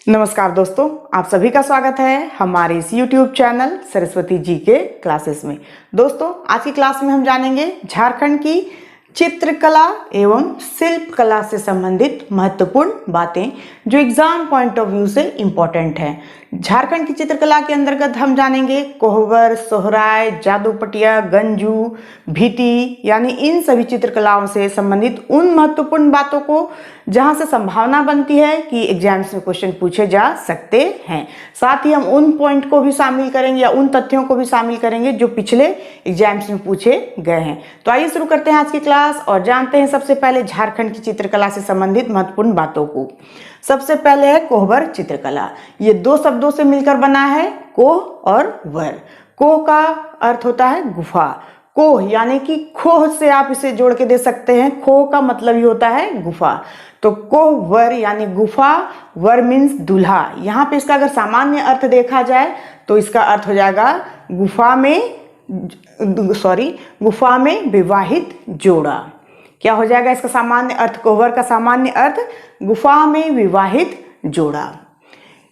नमस्कार दोस्तों, आप सभी का स्वागत है हमारे इस YouTube चैनल सरस्वती जी के क्लासेस में। दोस्तों, आज की क्लास में हम जानेंगे झारखंड की चित्रकला एवं शिल्प कला से संबंधित महत्वपूर्ण बातें जो एग्जाम पॉइंट ऑफ व्यू से इम्पोर्टेंट हैं। झारखंड की चित्रकला के अंतर्गत हम जानेंगे कोहबर, सोहराय, जादूपटिया, गंजू, भीटी यानी इन सभी चित्रकलाओं से संबंधित उन महत्वपूर्ण बातों को जहां से संभावना बनती है कि एग्जाम्स में क्वेश्चन पूछे जा सकते हैं। साथ ही हम उन पॉइंट को भी शामिल करेंगे या उन तथ्यों को भी शामिल करेंगे जो पिछले एग्जाम्स में पूछे गए हैं। तो आइए शुरू करते हैं आज की क्लास और जानते हैं सबसे पहले झारखंड की चित्रकला से संबंधित महत्वपूर्ण बातों को। सबसे पहले है कोहबर चित्रकला। ये दो शब्दों से मिलकर बना है, कोह और वर। कोह का अर्थ होता है गुफा। कोह यानी कि खोह से आप इसे जोड़ के दे सकते हैं। खोह का मतलब ही होता है गुफा। तो कोह वर यानी गुफा, वर मीन्स दूल्हा। यहाँ पे इसका अगर सामान्य अर्थ देखा जाए तो इसका अर्थ हो जाएगा गुफा में विवाहित जोड़ा। क्या हो जाएगा इसका सामान्य अर्थ? कोहबर का सामान्य अर्थ गुफा में विवाहित जोड़ा।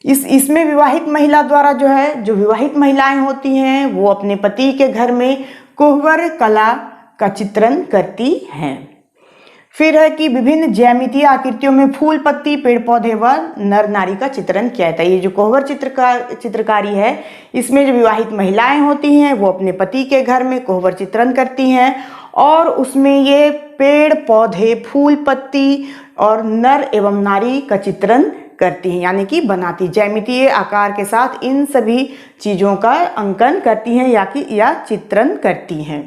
इसमें विवाहित महिला द्वारा जो विवाहित महिलाएं होती हैं वो अपने पति के घर में कोहबर कला का चित्रण करती हैं। फिर है कि विभिन्न ज्यामितीय आकृतियों में फूल, पत्ती, पेड़ पौधे व नर नारी का चित्रण किया जाता है। ये जो कोहबर चित्रकारी है, इसमें जो विवाहित महिलाएं होती हैं वो अपने पति के घर में कोहबर चित्रण करती हैं और उसमें ये पेड़ पौधे, फूल, पत्ती और नर एवं नारी का चित्रण करती हैं, यानी कि बनाती, ज्यामितीय आकार के साथ इन सभी चीज़ों का अंकन करती हैं या चित्रण करती हैं।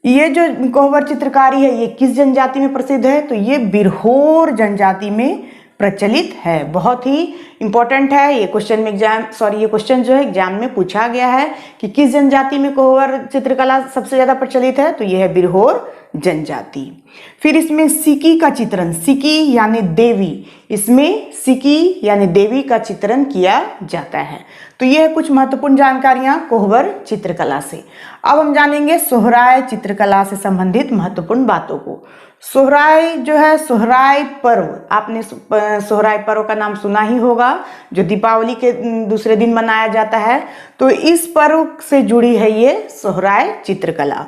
ये जो कोहबर चित्रकारी है ये किस जनजाति में प्रसिद्ध है? तो ये बिरहोर जनजाति में प्रचलित है। बहुत ही इंपॉर्टेंट है ये क्वेश्चन में ये क्वेश्चन जो है एग्जाम में पूछा गया है कि किस जनजाति में कोहबर चित्रकला सबसे ज्यादा प्रचलित है? तो ये है बिरहोर जनजाति। फिर इसमें सिकी का चित्रण, सिकी यानी देवी, इसमें सिकी यानी देवी का चित्रण किया जाता है। तो ये है कुछ महत्वपूर्ण जानकारियां कोहबर चित्रकला से। अब हम जानेंगे सोहराय चित्रकला से संबंधित महत्वपूर्ण बातों को। सोहराय जो है, सोहराय पर्व, आपने सोहराय पर्व का नाम सुना ही होगा, जो दीपावली के दूसरे दिन मनाया जाता है। तो इस पर्व से जुड़ी है ये सोहराय चित्रकला।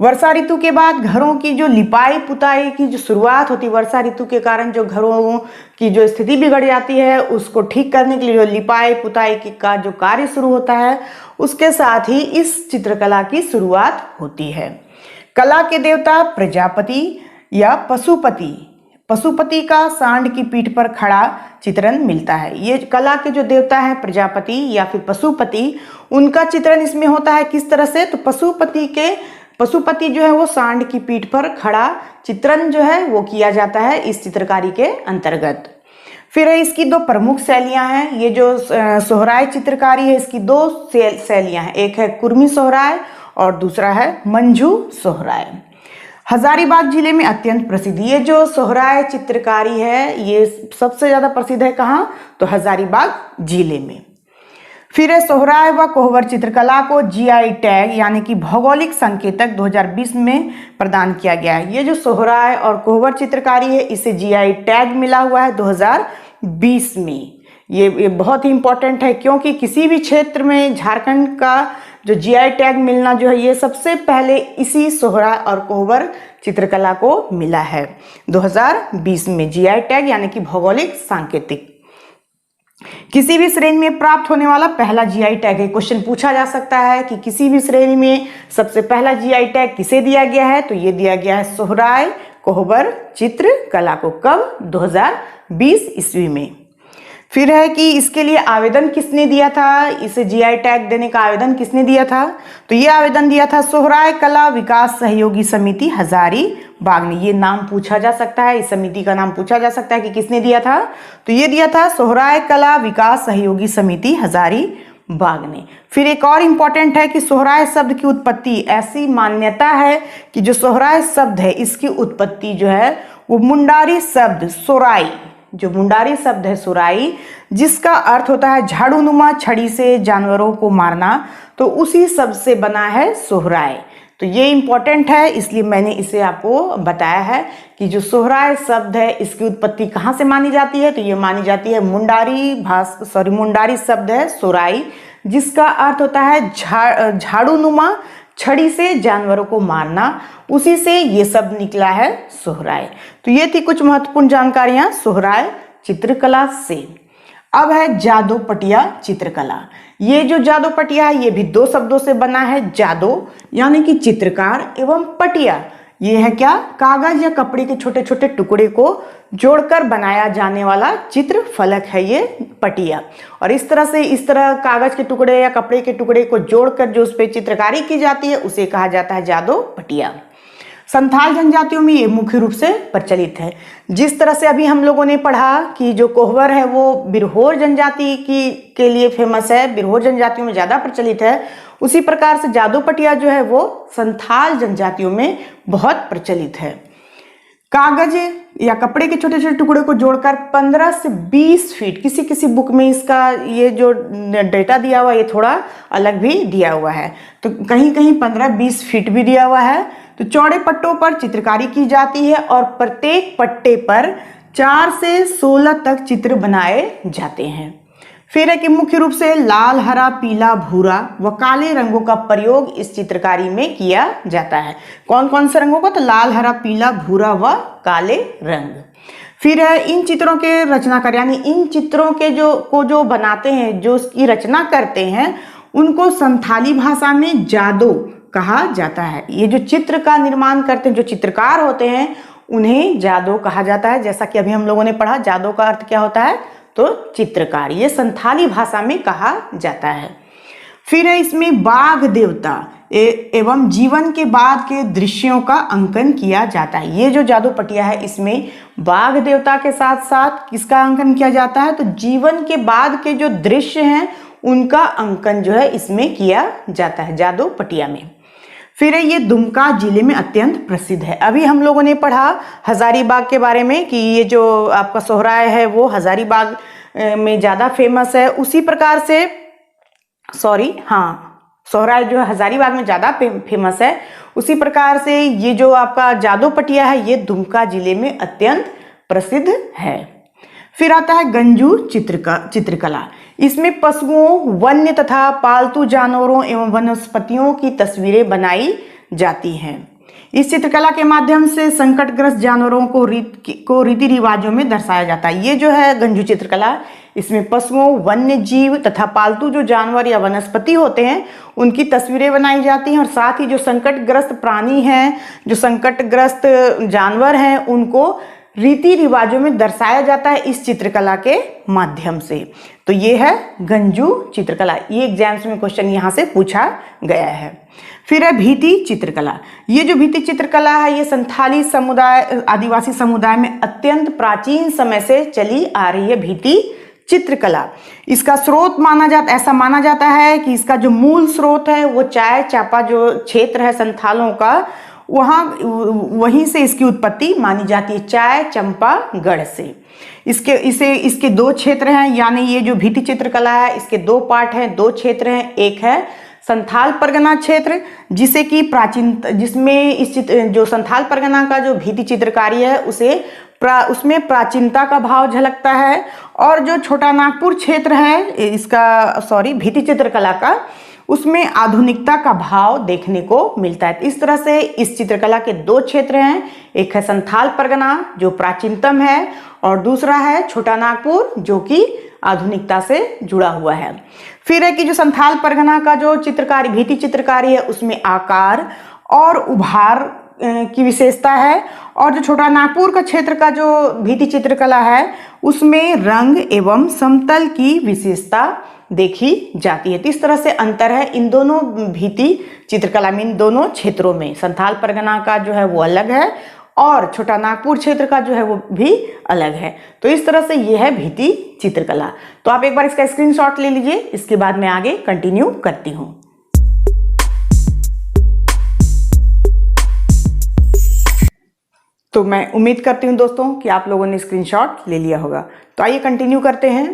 वर्षा ऋतु के बाद घरों की जो लिपाई पुताई की जो शुरुआत होती है, वर्षा ऋतु के कारण जो घरों की जो स्थिति बिगड़ जाती है उसको ठीक करने के लिए जो लिपाई पुताई का जो कार्य शुरू होता है, उसके साथ ही इस चित्रकला की शुरुआत होती है। कला के देवता प्रजापति या पशुपति का सांड की पीठ पर खड़ा चित्रण मिलता है। ये कला के जो देवता हैं प्रजापति या फिर पशुपति, उनका चित्रण इसमें होता है किस तरह से? तो पशुपति जो है वो सांड की पीठ पर खड़ा चित्रण जो है वो किया जाता है इस चित्रकारी के अंतर्गत। फिर इसकी दो प्रमुख शैलियां हैं। ये जो सोहराय चित्रकारी है इसकी दो शैलियां हैं, एक है कुर्मी सोहराय और दूसरा है मंझू सोहराय। हजारीबाग जिले में अत्यंत प्रसिद्ध ये जो सोहराय चित्रकारी है ये सबसे ज्यादा प्रसिद्ध है कहाँ? तो हजारीबाग जिले में। फिर सोहराय व कोहबर चित्रकला को जीआई टैग यानी कि भौगोलिक संकेतक 2020 में प्रदान किया गया है। ये जो सोहराय और कोहबर चित्रकारी है इसे जीआई टैग मिला हुआ है 2020 में। ये बहुत ही इंपॉर्टेंट है क्योंकि किसी भी क्षेत्र में झारखंड का जो जीआई टैग मिलना जो है ये सबसे पहले इसी सोहराय और कोहबर चित्रकला को मिला है 2020 में। जीआई टैग यानी कि भौगोलिक सांकेतिक किसी भी श्रेणी में प्राप्त होने वाला पहला जीआई टैग है। क्वेश्चन पूछा जा सकता है कि किसी भी श्रेणी में सबसे पहला जीआई टैग किसे दिया गया है? तो ये दिया गया है सोहराय कोहबर चित्रकला को। कब? 2020 ईस्वी में। फिर है कि इसके लिए आवेदन किसने दिया था? इसे जीआई टैग देने का आवेदन किसने दिया था? तो ये आवेदन दिया था सोहराय कला विकास सहयोगी समिति हजारीबाग ने। ये नाम पूछा जा सकता है, इस समिति का नाम पूछा जा सकता है कि किसने दिया था? तो ये दिया था सोहराय कला विकास सहयोगी समिति हजारीबाग ने। फिर एक और इम्पॉर्टेंट है कि सोहराय शब्द की उत्पत्ति, ऐसी मान्यता है कि जो सोहराय शब्द है इसकी उत्पत्ति जो है वो मुंडारी शब्द सोराई, जो मुंडारी शब्द है सुराई, जिसका अर्थ होता है झाड़ूनुमा छड़ी से जानवरों को मारना, तो उसी शब्द से बना है सोहराय। तो ये इम्पॉर्टेंट है, इसलिए मैंने इसे आपको बताया है कि जो सोहराय शब्द है इसकी उत्पत्ति कहाँ से मानी जाती है। तो ये मानी जाती है मुंडारी शब्द है सोराई, जिसका अर्थ होता है झाड़ूनुमा छड़ी से जानवरों को मारना, उसी से ये शब्द निकला है सोहराय। तो ये थी कुछ महत्वपूर्ण जानकारियां सोहराय चित्रकला से। अब है जादो पटिया चित्रकला। ये जो जादो पटिया है ये भी दो शब्दों से बना है। जादो यानी कि चित्रकार एवं पटिया ये है क्या, कागज या कपड़े के छोटे छोटे टुकड़े को जोड़कर बनाया जाने वाला चित्र फलक है ये पटिया। और इस तरह कागज के टुकड़े या कपड़े के टुकड़े को जोड़कर जो उस पर चित्रकारी की जाती है उसे कहा जाता है जादो पटिया। संथाल जनजातियों में ये मुख्य रूप से प्रचलित है। जिस तरह से अभी हम लोगों ने पढ़ा कि जो कोहबर है वो बिरहोर जनजाति के लिए फेमस है, बिरहोर जनजातियों में ज़्यादा प्रचलित है, उसी प्रकार से जादो पटिया जो है वो संथाल जनजातियों में बहुत प्रचलित है। कागज या कपड़े के छोटे छोटे टुकड़े को जोड़कर 15 से 20 फीट, किसी किसी बुक में इसका ये जो डेटा दिया हुआ है ये थोड़ा अलग भी दिया हुआ है, तो कहीं कहीं 15-20 फीट भी दिया हुआ है। तो चौड़े पट्टों पर चित्रकारी की जाती है और प्रत्येक पट्टे पर 4 से 16 तक चित्र बनाए जाते हैं। फिर है कि मुख्य रूप से लाल, हरा, पीला, भूरा व काले रंगों का प्रयोग इस चित्रकारी में किया जाता है। कौन कौन से रंगों का, तो लाल, हरा, पीला, भूरा व काले रंग। फिर है इन चित्रों के रचनाकार यानी इन चित्रों के जो बनाते हैं, जो इसकी रचना करते हैं, उनको संथाली भाषा में जादो कहा जाता है। ये जो चित्र का निर्माण करते हैं, जो चित्रकार होते हैं, उन्हें जादो कहा जाता है। जैसा कि अभी हम लोगों ने पढ़ा जादो का अर्थ क्या होता है, तो चित्रकार, ये संथाली भाषा में कहा जाता है। फिर है इसमें बाघ देवता एवं जीवन के बाद के दृश्यों का अंकन किया जाता है। ये जो जादू पटिया है इसमें बाघ देवता के साथ साथ किसका अंकन किया जाता है, तो जीवन के बाद के जो दृश्य हैं उनका अंकन जो है इसमें किया जाता है जादू पटिया में। फिर ये दुमका जिले में अत्यंत प्रसिद्ध है। अभी हम लोगों ने पढ़ा हजारीबाग के बारे में कि ये जो आपका सोहराय है वो हजारीबाग में ज़्यादा फेमस है। उसी प्रकार से सोहराय जो है हजारीबाग में ज़्यादा फेमस है। उसी प्रकार से ये जो आपका जादू पटिया है ये दुमका जिले में अत्यंत प्रसिद्ध है। फिर आता है गंजू चित्रकला। इसमें पशुओं, वन्य तथा पालतू जानवरों एवं वनस्पतियों की तस्वीरें बनाई जाती हैं। इस चित्रकला के माध्यम से संकटग्रस्त जानवरों को रीति रिवाजों में दर्शाया जाता है। ये जो है गंजू चित्रकला, इसमें पशुओं, वन्य जीव तथा पालतू जो जानवर या वनस्पति होते हैं उनकी तस्वीरें बनाई जाती हैं और साथ ही जो संकटग्रस्त प्राणी हैं, जो संकटग्रस्त जानवर हैं, उनको रीति रिवाजों में दर्शाया जाता है इस चित्रकला के माध्यम से। तो ये है गंजू चित्रकला। ये एग्जाम्स में क्वेश्चन यहाँ से पूछा गया है। फिर है भीति चित्रकला। ये जो भीति चित्रकला है ये संथाली समुदाय, आदिवासी समुदाय में अत्यंत प्राचीन समय से चली आ रही है भीति चित्रकला। इसका स्रोत ऐसा माना जाता है कि इसका जो मूल स्रोत है वो चाय चापा जो क्षेत्र है संथालों का, वहीं से इसकी उत्पत्ति मानी जाती है, चाय चंपागढ़ से। इसके दो क्षेत्र हैं, यानी ये जो भीति चित्रकला है इसके दो पार्ट हैं, दो क्षेत्र हैं। एक है संथाल परगना क्षेत्र जिसमें जो संथाल परगना का जो भीति चित्रकारी है उसमें प्राचीनता का भाव झलकता है। और जो छोटा नागपुर क्षेत्र है भीति चित्रकला का, उसमें आधुनिकता का भाव देखने को मिलता है। इस तरह से इस चित्रकला के दो क्षेत्र हैं, एक है संथाल परगना जो प्राचीनतम है और दूसरा है छोटा नागपुर जो कि आधुनिकता से जुड़ा हुआ है। फिर है कि जो संथाल परगना का जो चित्रकारी भीति चित्रकारी है उसमें आकार और उभार की विशेषता है और जो छोटा नागपुर का क्षेत्र का जो भीति चित्रकला है उसमें रंग एवं समतल की विशेषता देखी जाती है। तो इस तरह से अंतर है इन दोनों भीति चित्रकला में, इन दोनों क्षेत्रों में। संथाल परगना का जो है वो अलग है और छोटा नागपुर क्षेत्र का जो है वो भी अलग है। तो इस तरह से ये है भीति चित्रकला। तो आप एक बार इसका स्क्रीनशॉट ले लीजिए, इसके बाद मैं आगे कंटिन्यू करती हूँ। तो मैं उम्मीद करती हूँ दोस्तों कि आप लोगों ने स्क्रीनशॉट ले लिया होगा। तो आइए कंटिन्यू करते हैं।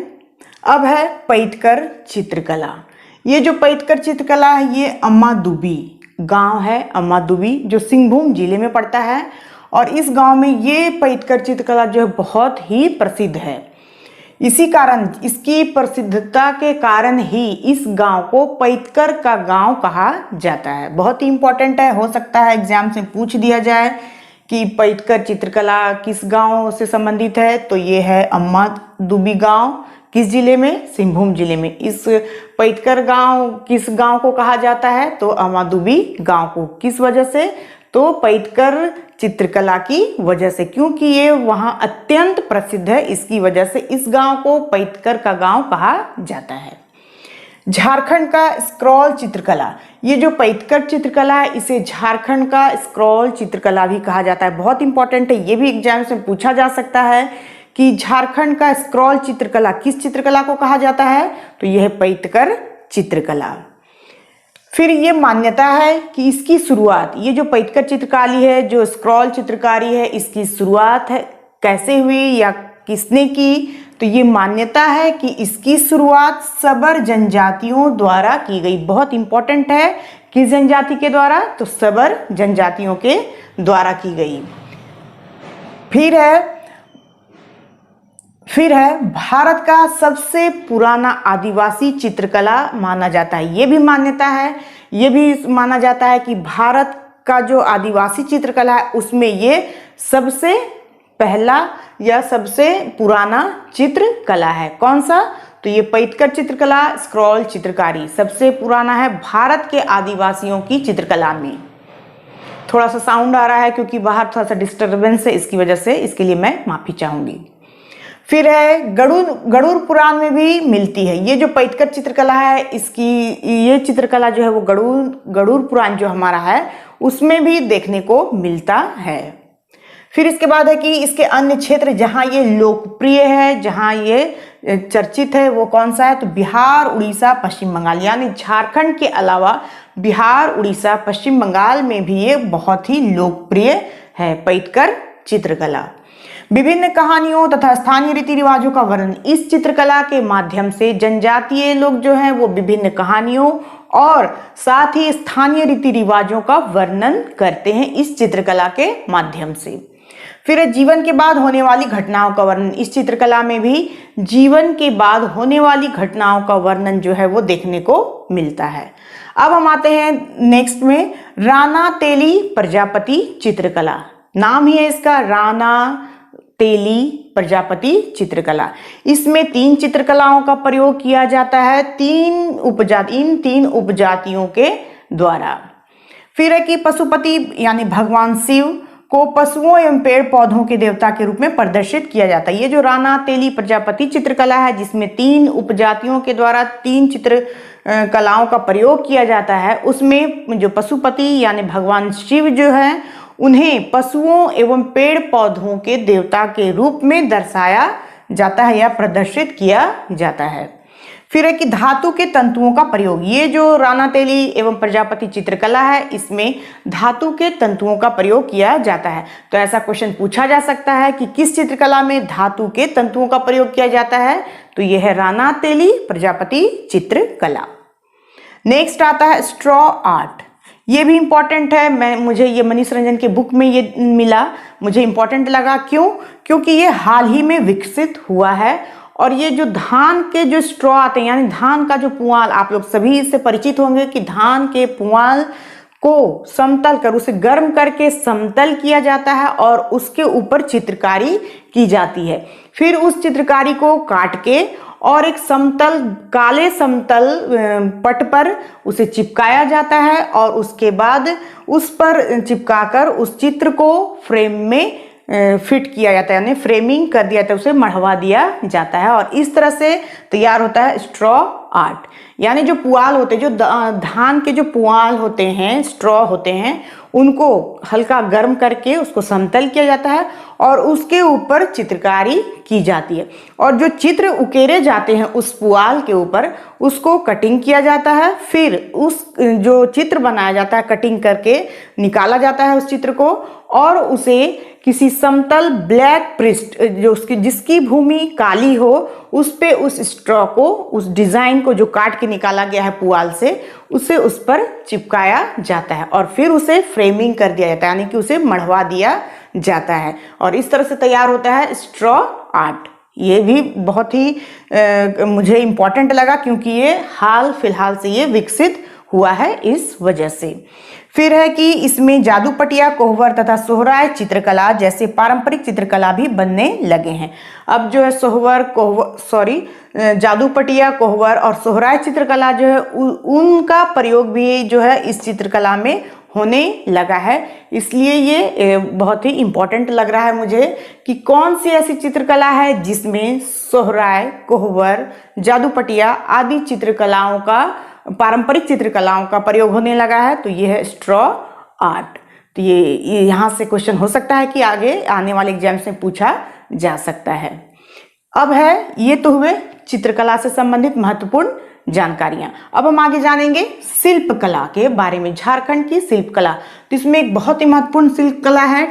अब है पैटकर चित्रकला। ये जो पैटकर चित्रकला है ये अम्मा दुबी गांव है अम्मादुबी, जो सिंहभूम जिले में पड़ता है। और इस गांव में ये पैटकर चित्रकला जो है बहुत ही प्रसिद्ध है। इसी कारण, इसकी प्रसिद्धता के कारण ही इस गांव को पैटकर का गांव कहा जाता है। बहुत ही इंपॉर्टेंट है, हो सकता है एग्जाम से पूछ दिया जाए कि पैटकर चित्रकला किस गांव से संबंधित है, तो ये है अम्मादुबी गांव। किस जिले में? सिंहभूम जिले में। इस पैटकर गांव किस गांव को कहा जाता है? तो अम्मादुबी गांव को। किस वजह से? तो पैटकर चित्रकला की वजह से, क्योंकि ये वहां अत्यंत प्रसिद्ध है, इसकी वजह से इस गांव को पैटकर का गांव कहा जाता है। झारखंड का स्क्रॉल चित्रकला, ये जो पैटकर चित्रकला है इसे झारखंड का स्क्रॉल चित्रकला भी कहा जाता है। बहुत इंपॉर्टेंट है, ये भी एग्जाम से पूछा जा सकता है कि झारखंड का स्क्रॉल चित्रकला किस चित्रकला को कहा जाता है? तो यह है पैटकर चित्रकला। फिर ये मान्यता है कि इसकी शुरुआत, ये जो पैटकर चित्रकारी है, जो स्क्रॉल चित्रकारी है, इसकी शुरुआत है कैसे हुई या किसने की? तो ये मान्यता है कि इसकी शुरुआत सबर जनजातियों द्वारा की गई। बहुत इंपॉर्टेंट है, किस जनजाति के द्वारा? तो सबर जनजातियों के द्वारा की गई। फिर है भारत का सबसे पुराना आदिवासी चित्रकला माना जाता है। ये भी मान्यता है, ये भी माना जाता है कि भारत का जो आदिवासी चित्रकला है उसमें ये सबसे पहला या सबसे पुराना चित्रकला है। कौन सा? तो ये पैटकर चित्रकला, स्क्रॉल चित्रकारी सबसे पुराना है भारत के आदिवासियों की चित्रकला में। थोड़ा सा साउंड आ रहा है क्योंकि बाहर थोड़ा सा डिस्टर्बेंस है, इसकी वजह से, इसके लिए मैं माफी चाहूंगी। फिर है गरुड़ पुराण में भी मिलती है। ये जो पैटकर चित्रकला है, इसकी ये चित्रकला जो है वो गरुड़ पुराण जो हमारा है उसमें भी देखने को मिलता है। फिर इसके बाद है कि इसके अन्य क्षेत्र जहाँ ये लोकप्रिय है, जहाँ ये चर्चित है, वो कौन सा है? तो बिहार, उड़ीसा, पश्चिम बंगाल। यानी झारखंड के अलावा बिहार, उड़ीसा, पश्चिम बंगाल में भी ये बहुत ही लोकप्रिय है पैटकर चित्रकला। विभिन्न कहानियों तथा स्थानीय रीति रिवाजों का वर्णन, इस चित्रकला के माध्यम से जनजातीय लोग जो हैं वो विभिन्न कहानियों और साथ ही स्थानीय रीति रिवाजों का वर्णन करते हैं इस चित्रकला के माध्यम से। फिर जीवन के बाद होने वाली घटनाओं का वर्णन, इस चित्रकला में भी जीवन के बाद होने वाली घटनाओं का वर्णन जो है वो देखने को मिलता है। अब हम आते हैं नेक्स्ट में, राना तेली प्रजापति चित्रकला। नाम ही है इसका, राना तेली प्रजापति चित्रकला। इसमें 3 चित्रकलाओं का प्रयोग किया जाता है, इन 3 उपजातियों के द्वारा। फिर है कि पशुपति यानी भगवान शिव को पशुओं एवं पेड़ पौधों के देवता के रूप में प्रदर्शित किया जाता है। ये जो राना तेली प्रजापति चित्रकला है जिसमें 3 उपजातियों के द्वारा 3 चित्र कलाओं का प्रयोग किया जाता है, उसमें जो पशुपति यानी भगवान शिव जो है उन्हें पशुओं एवं पेड़ पौधों के देवता के रूप में दर्शाया जाता है या प्रदर्शित किया जाता है। फिर है कि धातु के तंतुओं का प्रयोग, ये जो राना तेली एवं प्रजापति चित्रकला है इसमें धातु के तंतुओं का प्रयोग किया जाता है। तो ऐसा क्वेश्चन पूछा जा सकता है कि किस चित्रकला में धातु के तंतुओं का प्रयोग किया जाता है? तो यह है राना तेली प्रजापति चित्रकला। नेक्स्ट आता है स्ट्रॉ आर्ट। ये भी इंपॉर्टेंट है, मुझे ये मनीष रंजन के बुक में ये मिला, मुझे इंपॉर्टेंट लगा। क्यों? क्योंकि ये हाल ही में विकसित हुआ है और ये जो धान के जो स्ट्रॉ आते हैं यानी धान का जो पुआल, आप लोग सभी इससे परिचित होंगे कि धान के पुआल को समतल कर, उसे गर्म करके समतल किया जाता है और उसके ऊपर चित्रकारी की जाती है। फिर उस चित्रकारी को काट के और एक समतल, काले समतल पट पर उसे चिपकाया जाता है और उसके बाद उस पर चिपकाकर उस चित्र को फ्रेम में फिट किया जाता है, यानी फ्रेमिंग कर दिया जाता है, उसे मढ़वा दिया जाता है और इस तरह से तैयार होता है स्ट्रॉ आर्ट। यानी जो पुआल होते हैं, जो धान के जो पुआल होते हैं, स्ट्रॉ होते हैं, उनको हल्का गर्म करके उसको समतल किया जाता है और उसके ऊपर चित्रकारी की जाती है और जो चित्र उकेरे जाते हैं उस पुआल के ऊपर उसको कटिंग किया जाता है। फिर उस जो चित्र बनाया जाता है कटिंग करके निकाला जाता है उस चित्र को और उसे किसी समतल ब्लैक पृष्ठ जो उसकी जिसकी भूमि काली हो उस पे उस स्ट्रॉ को, उस डिजाइन को जो काट के निकाला गया है पुआल से, उसे उस पर चिपकाया जाता है और फिर उसे फ्रेमिंग कर दिया जाता है, यानी कि उसे मढ़वा दिया जाता है और इस तरह से तैयार होता है स्ट्रॉ आर्ट। ये भी बहुत ही मुझे इम्पोर्टेंट लगा क्योंकि ये हाल फिलहाल से ये विकसित हुआ है इस वजह से। फिर है कि इसमें जादू पटिया, कोहबर तथा सोहराय चित्रकला जैसे पारंपरिक चित्रकला भी बनने लगे हैं। अब जो है जादू पटिया, कोहबर और सोहराय चित्रकला जो है उनका प्रयोग भी जो है इस चित्रकला में होने लगा है। इसलिए ये बहुत ही इम्पोर्टेंट लग रहा है मुझे कि कौन सी ऐसी चित्रकला है जिसमें सोहराय, कोहबर, जादू पटिया आदि चित्रकलाओं का, पारंपरिक चित्रकलाओं का प्रयोग होने लगा है। तो ये है स्ट्रॉ आर्ट। तो ये यहाँ से क्वेश्चन हो सकता है कि आगे आने वाले एग्जाम्स में पूछा जा सकता है। अब है, ये तो हुए चित्रकला से संबंधित महत्वपूर्ण जानकारियां। अब हम आगे जानेंगे शिल्पकला के बारे में, झारखंड की शिल्पकला। तो इसमें एक बहुत ही महत्वपूर्ण शिल्पकला है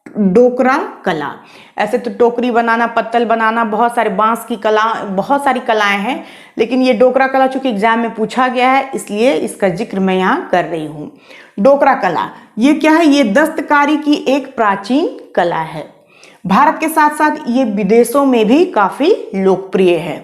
डोकरा कला। ऐसे तो टोकरी बनाना, पत्तल बनाना, बहुत सारे बांस की कला, बहुत सारी कलाएं हैं, लेकिन ये डोकरा कला चूंकि एग्जाम में पूछा गया है इसलिए इसका जिक्र मैं यहाँ कर रही हूँ। डोकरा कला ये क्या है? ये दस्तकारी की एक प्राचीन कला है। भारत के साथ साथ ये विदेशों में भी काफी लोकप्रिय है।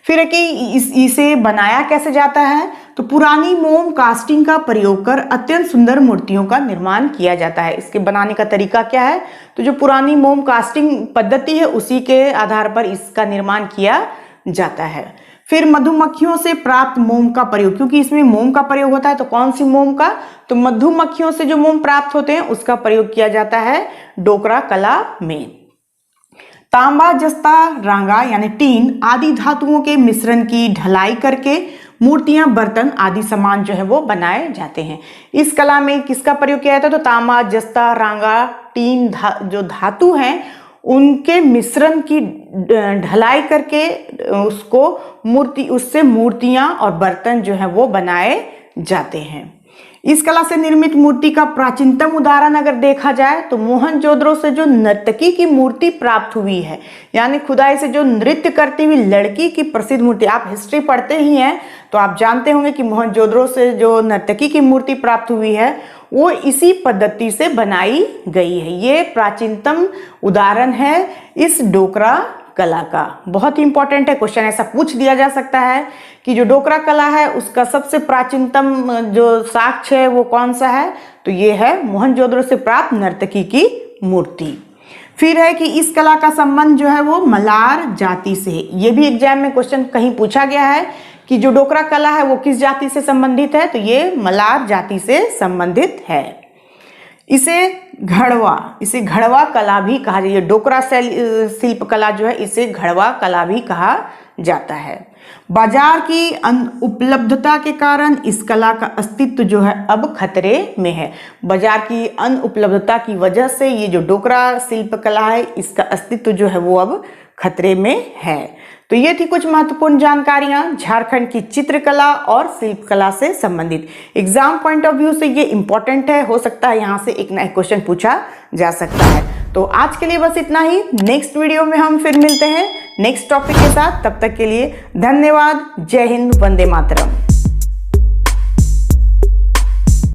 फिर है कि इसे बनाया कैसे जाता है? तो पुरानी मोम कास्टिंग का प्रयोग कर अत्यंत सुंदर मूर्तियों का निर्माण किया जाता है। इसके बनाने का तरीका क्या है? तो जो पुरानी मोम कास्टिंग पद्धति है उसी के आधार पर इसका निर्माण किया जाता है। फिर मधुमक्खियों से प्राप्त मोम का प्रयोग, क्योंकि इसमें मोम का प्रयोग होता है, तो कौन सी मोम का? तो मधुमक्खियों से जो मोम प्राप्त होते हैं उसका प्रयोग किया जाता है डोकरा कला में। तांबा, जस्ता, रांगा यानी टीन आदि धातुओं के मिश्रण की ढलाई करके मूर्तियां, बर्तन आदि सामान जो है वो बनाए जाते हैं। इस कला में किसका प्रयोग किया जाता है? तो तांबा, जस्ता, रांगा, टीन जो धातु हैं उनके मिश्रण की ढलाई करके उससे मूर्तियां और बर्तन जो है वो बनाए जाते हैं। इस कला से निर्मित मूर्ति का प्राचीनतम उदाहरण अगर देखा जाए तो मोहनजोदड़ो से जो नर्तकी की मूर्ति प्राप्त हुई है, यानी खुदाई से जो नृत्य करती हुई लड़की की प्रसिद्ध मूर्ति, आप हिस्ट्री पढ़ते ही हैं तो आप जानते होंगे कि मोहनजोदड़ो से जो नर्तकी की मूर्ति प्राप्त हुई है वो इसी पद्धति से बनाई गई है। ये प्राचीनतम उदाहरण है इस डोकरा कला का। बहुत ही इंपॉर्टेंट है, क्वेश्चन ऐसा पूछ दिया जा सकता है कि जो डोकरा कला है उसका सबसे प्राचीनतम जो साक्ष्य है वो कौन सा है? तो ये है मोहनजोदड़ो से प्राप्त नर्तकी की मूर्ति। फिर है कि इस कला का संबंध जो है वो मलार जाति से है। ये भी एग्जाम में क्वेश्चन कहीं पूछा गया है कि जो डोकरा कला है वो किस जाति से संबंधित है? तो ये मलार जाति से संबंधित है। इसे घड़वा कला भी कहा जाता है। डोकरा शिल्प कला जो है इसे घड़वा कला भी कहा जाता है। बाजार की अनुपलब्धता के कारण इस कला का अस्तित्व जो है अब खतरे में है। बाजार की अनुपलब्धता की वजह से ये जो डोकरा शिल्प कला है इसका अस्तित्व जो है वो अब खतरे में है। तो ये थी कुछ महत्वपूर्ण जानकारियां झारखंड की चित्रकला और शिल्पकला से संबंधित। एग्जाम पॉइंट ऑफ व्यू से ये इंपॉर्टेंट है, हो सकता है यहाँ से एक नया क्वेश्चन पूछा जा सकता है। तो आज के लिए बस इतना ही। नेक्स्ट वीडियो में हम फिर मिलते हैं नेक्स्ट टॉपिक के साथ। तब तक के लिए धन्यवाद। जय हिंद, वंदे मातरम।